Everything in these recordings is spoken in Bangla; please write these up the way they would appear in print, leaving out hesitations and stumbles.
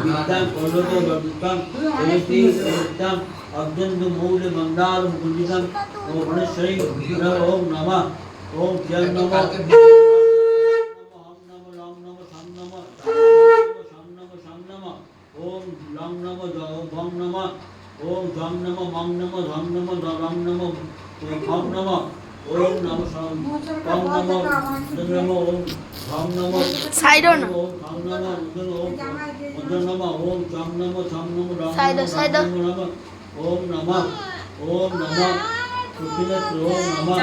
विद्यां कौलोतो वर्धितं एवति एवं अग्निं मूल मंगल मुकुंदितं ओम गणेश्वरी ओम नमः ओम जय नमः ओम लंग नमः भंग नमः ओम जंग नमः मंग नमः धंग नमः रंग नमः भंग नमः ओम नमः शं भंग नमः धंग नमः ओम भंग नमः साइडों ना ओम भंग नमः ओम धंग नमः ओम जंग नमः रंग नमः नमः ओम नमः सुखिनत ओम नमः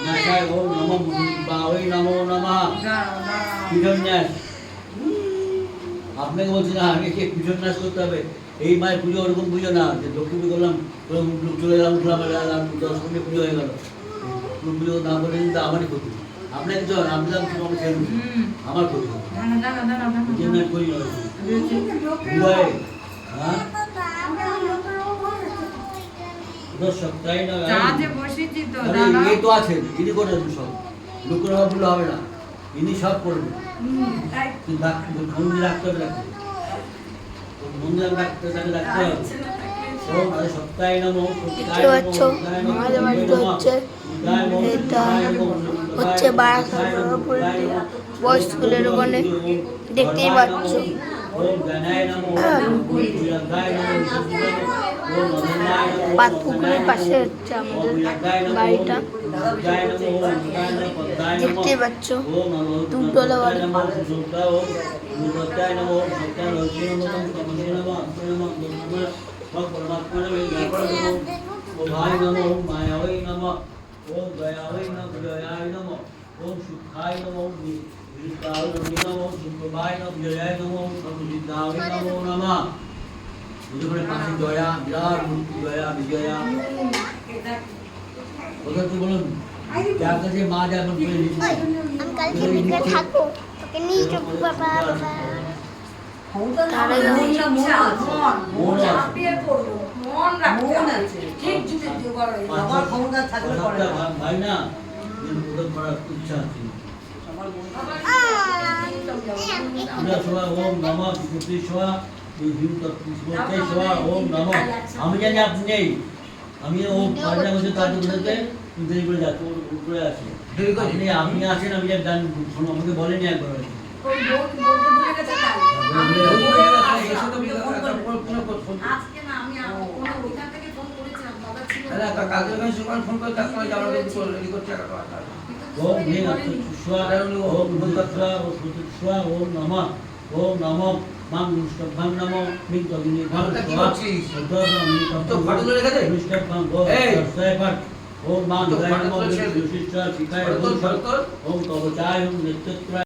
नाशाय ओम नमः बावै नमो नमः পিঠন্যাস আপনাকে বলছি না আগে কে পিঠন্যাস করতে হবে এই মায়ের পুজো ওরকম পুজো না যে লক্ষ্মী পুজো করলাম চলে গেলাম উঠলাম 10 মিনিট পুজো হয়ে গেল পুজো না বলে কিন্তু আমারই ক্ষতি আপনাকে চল আমি তো আমাকে ছেড়ে আমার ক্ষতি না করি না হ্যাঁ সপ্তাহে না এই তো আছেন ইনি করেন সব লোকের অভাবগুলো হবে না ইনি সব করবেন মন্দির রাখতে হবে মন্দির রাখতে রাখতে হবে সপ্তাহে নাম হচ্ছে বয়স স্কুলের ওখানে দেখতেই পাচ্ছ পাতপুকুরের পাশে হচ্ছে আমাদের বাড়িটা দেখতে পাচ্ছ দুতলা বাড়ি ओम दयावै नमः जयाय नमः ओम सुखाय नमः ओम विद्याय नमः ओम सुखवाय नमः जयाय नमः ओम सर्वसिद्धाय नमो नमः मुझे बड़े पास दया विराट मूर्ति दया विजया ওদের তো বলুন যার কাছে মা যেমন করে নিচ্ছে আমি কালকে বিকেলে থাকবো তোকে নিয়ে যাবো বাবা তারা মন চাপিয়ে পড়বো মন রাখতে ঠিক যদি জোগাড় হয় আমার ক্ষমতা থাকলে পড়ে ভাই না ওদের করার ইচ্ছা আছে আমার মন সবাই ওম নমঃ বিষ্ণু সবা বিষ্ণু সবা ওম নমঃ আমি জানি আপনি নেই আমি ওম পাঁচটা বছর কাজ করতে দেরি করে যাচ্ছি উপরে আসে দেরি করে আপনি আসেন আমি যা গান শোনো আমাকে বলেনি একবার ওই বলতে ভুলে গেছে আজকে না আমি কোনো ওইখান থেকে ফোন করেছিলাম বাবা ছিল আরে কালকে আমি সকাল ফোন করে তার সময় যাওয়ার কিছু রেডি করতে টাকা ওম হে ওম ভগবতা ও সুতস্বা ওম নমঃ ওম নমঃ মাং মুস্তফাং নমঃ মিং তগিনি ভারত কি তো ফাটল লেখা দে মুস্তফাং গো সাইফাট ওম মাং গায় নমঃ বিশিষ্টা শিখায় ওম কবচায় ওম নেতৃত্ব